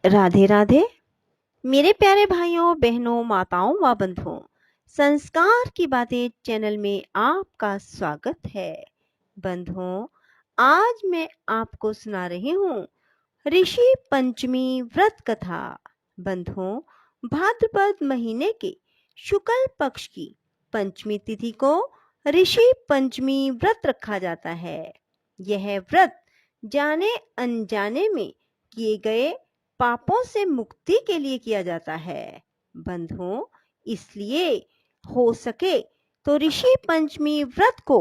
राधे राधे। मेरे प्यारे भाइयों बहनों माताओं व बंधुओं, संस्कार की बातें चैनल में आपका स्वागत है। बंधुओं, आज मैं आपको सुना रही हूँ ऋषि पंचमी व्रत कथा। बंधुओं, भाद्रपद महीने के शुक्ल पक्ष की पंचमी तिथि को ऋषि पंचमी व्रत रखा जाता है। यह व्रत जाने अनजाने में किए गए पापों से मुक्ति के लिए किया जाता है। बंधुओं, इसलिए हो सके तो ऋषि पंचमी व्रत को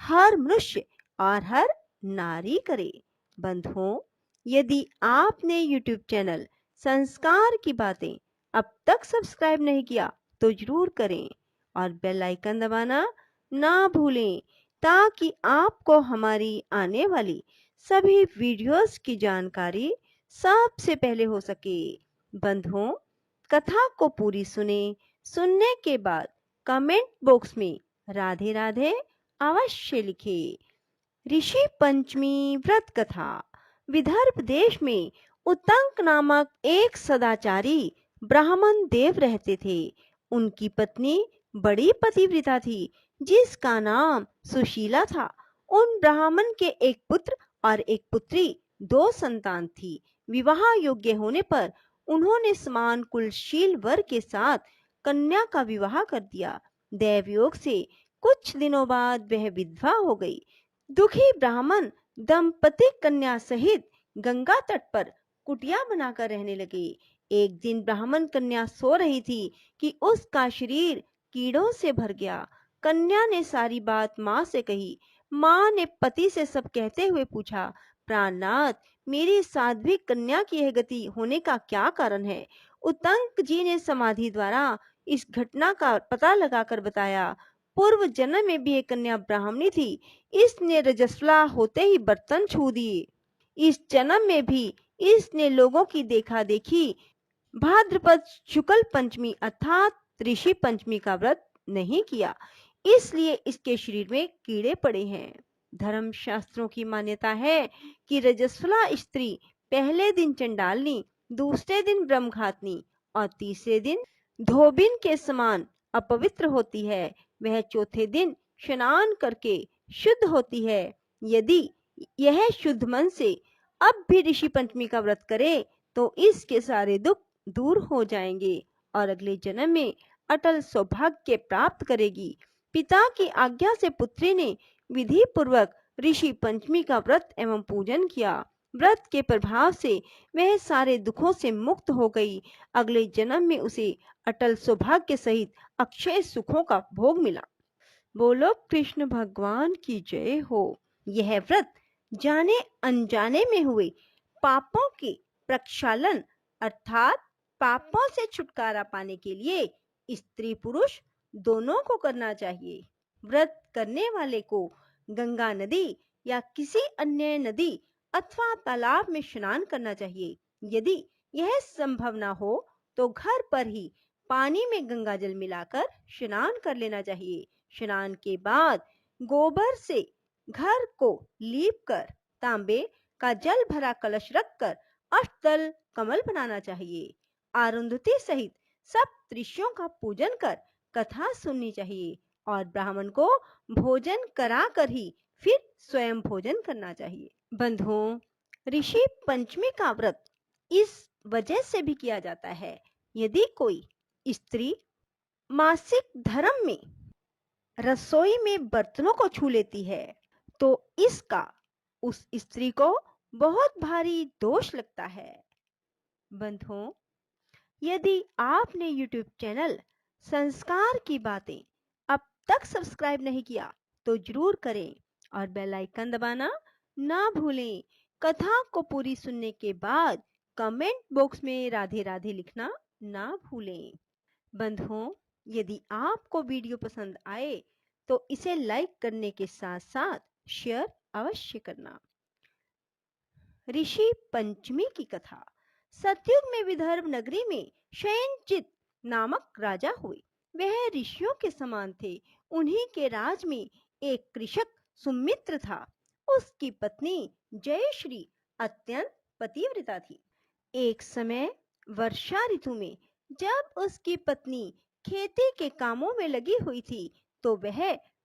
हर मनुष्य और हर नारी करे। बंधुओं, यदि आपने YouTube चैनल संस्कार की बातें अब तक सब्सक्राइब नहीं किया तो जरूर करें और बेल आइकन दबाना ना भूलें, ताकि आपको हमारी आने वाली सभी वीडियोस की जानकारी सबसे पहले हो सके। बंधुओं, कथा को पूरी सुनने के बाद कमेंट बॉक्स में राधे राधे अवश्य लिखें। ऋषि पंचमी व्रत कथा। विदर्भ देश में उत्तंक नामक एक सदाचारी ब्राह्मण देव रहते थे। उनकी पत्नी बड़ी पतिव्रता थी, जिसका नाम सुशीला था। उन ब्राह्मण के एक पुत्र और एक पुत्री, दो संतान थी। विवाह योग्य होने पर उन्होंने समान कुलशील वर के साथ कन्या का विवाह कर दिया। दैवयोग से कुछ दिनों बाद वह विधवा हो गई। दुखी ब्राह्मण दंपति कन्या सहित गंगा तट पर कुटिया बनाकर रहने लगे। एक दिन ब्राह्मण कन्या सो रही थी कि उसका शरीर कीड़ों से भर गया। कन्या ने सारी बात माँ से कही। माँ ने पति से सब कहते हुए पूछा, प्राणनाथ, मेरी साध्वी कन्या की यह गति होने का क्या कारण है? उत्तंक जी ने समाधि द्वारा इस घटना का पता लगाकर बताया। पूर्व जन्म में भी एक कन्या ब्राह्मणी थी। इसने रजस्वला होते ही बर्तन छू दिए। इस जन्म में भी इसने लोगों की देखा देखी भाद्रपद शुक्ल पंचमी अर्थात ऋषि पंचमी का व्रत नहीं किया, इसलिए इसके शरीर में कीड़े पड़े हैं। धर्म शास्त्रों की मान्यता है कि रजस्वला स्त्री पहले दिन चंडालनी, दूसरे दिन ब्रह्मघातनी और तीसरे दिन धोबिन के समान अपवित्र होती है। वह चौथे दिन स्नान करके शुद्ध होती है। यदि यह शुद्ध मन से अब भी ऋषि पंचमी का व्रत करे तो इसके सारे दुख दूर हो जाएंगे और अगले जन्म में अटल सौभाग्य प्राप्त करेगी। पिता की आज्ञा से पुत्री ने विधि पूर्वक ऋषि पंचमी का व्रत एवं पूजन किया। व्रत के प्रभाव से वह सारे दुखों से मुक्त हो गई। अगले जन्म में उसे अटल सौभाग्य सहित अक्षय सुखों का भोग मिला। बोलो कृष्ण भगवान की जय हो। यह व्रत जाने अनजाने में हुए पापों के प्रक्षालन अर्थात पापों से छुटकारा पाने के लिए स्त्री पुरुष दोनों को करना चाहिए। व्रत करने वाले को गंगा नदी या किसी अन्य नदी अथवा तालाब में स्नान करना चाहिए। यदि यह संभव ना हो तो घर पर ही पानी में गंगा जल मिलाकर स्नान कर लेना चाहिए। स्नान के बाद गोबर से घर को लीप कर तांबे का जल भरा कलश रखकर अष्टदल कमल बनाना चाहिए। अरुंधति सहित सब ऋषियों का पूजन कर कथा सुननी चाहिए और ब्राह्मण को भोजन करा कर ही फिर स्वयं भोजन करना चाहिए। बंधुओं, ऋषि पंचमी का व्रत इस वजह से भी किया जाता है, यदि कोई स्त्री मासिक धर्म में रसोई में बर्तनों को छू लेती है तो इसका उस स्त्री को बहुत भारी दोष लगता है। बंधुओं, यदि आपने YouTube चैनल संस्कार की बातें अब तक सब्सक्राइब नहीं किया तो जरूर करें और बेल आइकन दबाना ना भूलें। कथा को पूरी सुनने के बाद कमेंट बॉक्स में राधे राधे लिखना ना भूलें। बंधुओं, यदि आपको वीडियो पसंद आए तो इसे लाइक करने के साथ साथ शेयर अवश्य करना। ऋषि पंचमी की कथा। सतयुग में विदर्भ नगरी में शयनचित नामक राजा हुए। वह ऋषियों के समान थे। उन्हीं के राज में एक कृषक सुमित्र था। उसकी पत्नी जयश्री अत्यंत पतिव्रता थी। एक समय वर्षा ऋतु में जब उसकी पत्नी खेती के कामों में लगी हुई थी तो वह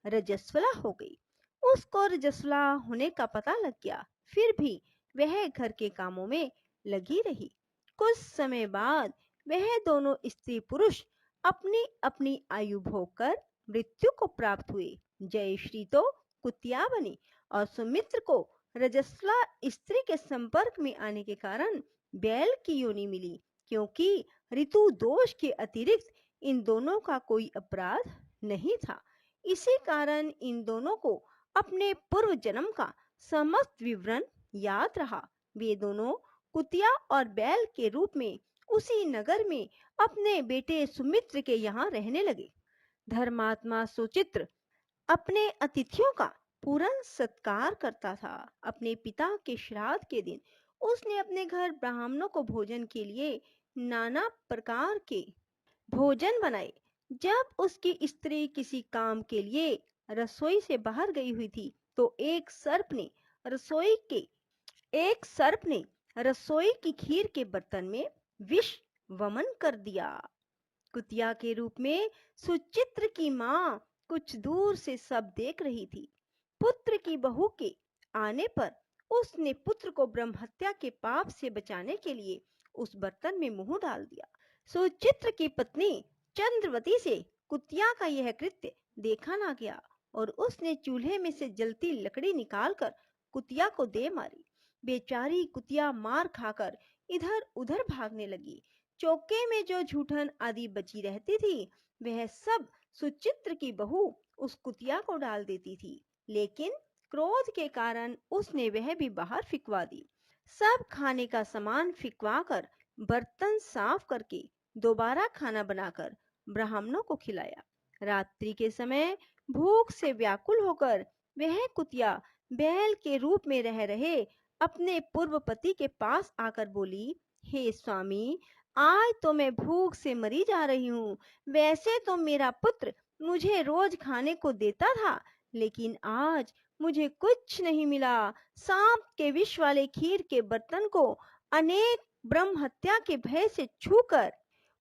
रजस्वला हो गई। उसको रजस्वला होने का पता लग गया, फिर भी वह घर के कामों में लगी रही। कुछ समय बाद वह दोनों स्त्री पुरुष अपनी अपनी आयु भोग कर मृत्यु को प्राप्त हुए। जयश्री तो कुतिया बनी और सुमित्र को रजस्वला स्त्री के संपर्क में आने के कारण बैल की योनि मिली, क्योंकि ऋतु दोष के अतिरिक्त इन दोनों का कोई अपराध नहीं था। इसी कारण इन दोनों को अपने पूर्व जन्म का समस्त विवरण याद रहा। वे दोनों कुतिया और बैल के रूप में उसी नगर में अपने बेटे सुमित्र के यहाँ रहने लगे। धर्मात्मा सुचित्र अपने अतिथियों का पूर्ण सत्कार करता था। अपने पिता के श्राद्ध के दिन उसने अपने घर ब्राह्मणों को भोजन के लिए नाना प्रकार के भोजन बनाए। जब उसकी स्त्री किसी काम के लिए रसोई से बाहर गई हुई थी तो एक सर्प ने रसोई की खीर के बर्तन में विष वमन कर दिया। कुतिया के रूप में सुचित्र की मां कुछ दूर से सब देख रही थी। पुत्र की बहू के आने पर उसने पुत्र को ब्रह्महत्या के पाप से बचाने के लिए उस बर्तन में मुंह डाल दिया। सुचित्र की पत्नी चंद्रवती से कुतिया का यह कृत्य देखा ना गया और उसने चूल्हे में से जलती लकड़ी निकालकर कुतिया को दे मारी। बेचारी कुतिया मार खाकर इधर उधर भागने लगी। चौके में जो जूठन आदि बची रहती थी वह सब सुचित्र की बहू उस कुतिया को डाल देती थी, लेकिन क्रोध के कारण उसने वह भी बाहर फिकवा दी। सब खाने का सामान फिकवा कर बर्तन साफ करके दोबारा खाना बनाकर ब्राह्मणों को खिलाया। रात्रि के समय भूख से व्याकुल होकर वह कुतिया बैल के रूप में रह रहे अपने पूर्व पति के पास आकर बोली, हे स्वामी, आज तो मैं भूख से मरी जा रही हूँ। वैसे तो मेरा पुत्र मुझे रोज खाने को देता था, लेकिन आज मुझे कुछ नहीं मिला। सांप के विष वाले खीर के बर्तन को अनेक ब्रह्म हत्या के भय से छूकर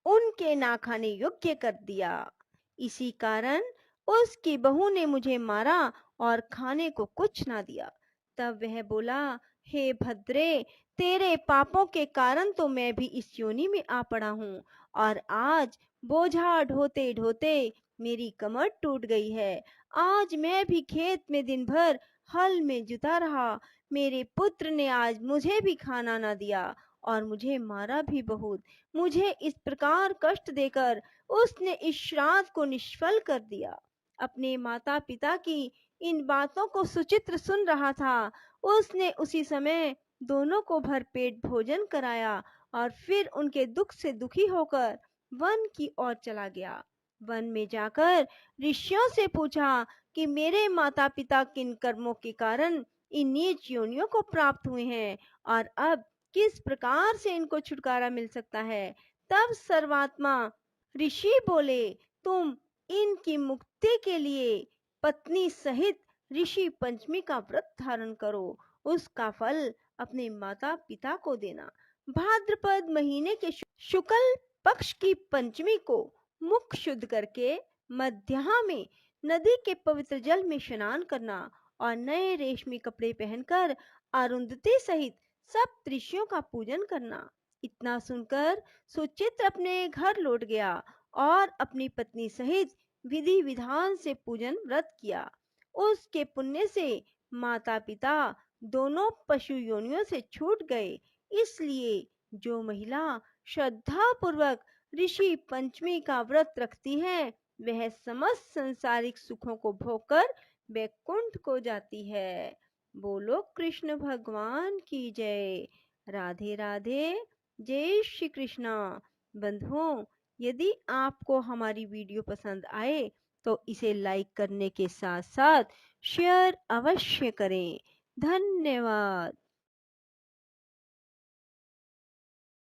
उनके ना खाने योग्य कर दिया। इसी कारण उसकी बहू ने मुझे मारा और खाने को कुछ ना दिया। तब वह बोला, हे भद्रे, तेरे पापों के कारण तो मैं भी इस योनि में आ पड़ा हूँ और आज बोझा ढोते ढोते मेरी कमर टूट गई है। आज मैं भी खेत में दिन भर हल में जुता रहा। मेरे पुत्र ने आज मुझे भी खाना ना दिया और मुझे मारा भी बहुत। मुझे इस प्रकार कष्ट देकर उसने इस श्राद्ध को निष्फल कर दिया। अपने माता पिता की इन बातों को सुचित्र सुन रहा था। उसने उसी समय दोनों को भरपेट भोजन कराया और फिर उनके दुख से दुखी होकर वन की ओर चला गया। वन में जाकर ऋषियों से पूछा कि मेरे माता पिता किन कर्मों के कारण इन नीच योनियों को प्राप्त हुए हैं और अब किस प्रकार से इनको छुटकारा मिल सकता है। तब सर्वात्मा ऋषि बोले, तुम इनकी मुक्ति के लिए पत्नी सहित ऋषि पंचमी का व्रत धारण करो। उसका फल अपने माता पिता को देना। भाद्रपद महीने के शुक्ल पक्ष की पंचमी को मुख शुद्ध करके मध्याह्न में नदी के पवित्र जल में स्नान करना और नए रेशमी कपड़े पहनकर अरुंधति सहित सब ऋषियों का पूजन करना। इतना सुनकर सुचित्र अपने घर लौट गया और अपनी पत्नी सहित विधि विधान से पूजन व्रत किया। उसके पुण्य से माता पिता दोनों पशु योनियों से छूट गए। इसलिए जो महिला श्रद्धा पूर्वक ऋषि पंचमी का व्रत रखती है वह समस्त संसारिक सुखों को भोगकर वैकुंठ को जाती है। बोलो कृष्ण भगवान की जय। राधे राधे। जय श्री कृष्णा। बंधुओं, यदि आपको हमारी वीडियो पसंद आए तो इसे लाइक करने के साथ साथ शेयर अवश्य करें। धन्यवाद।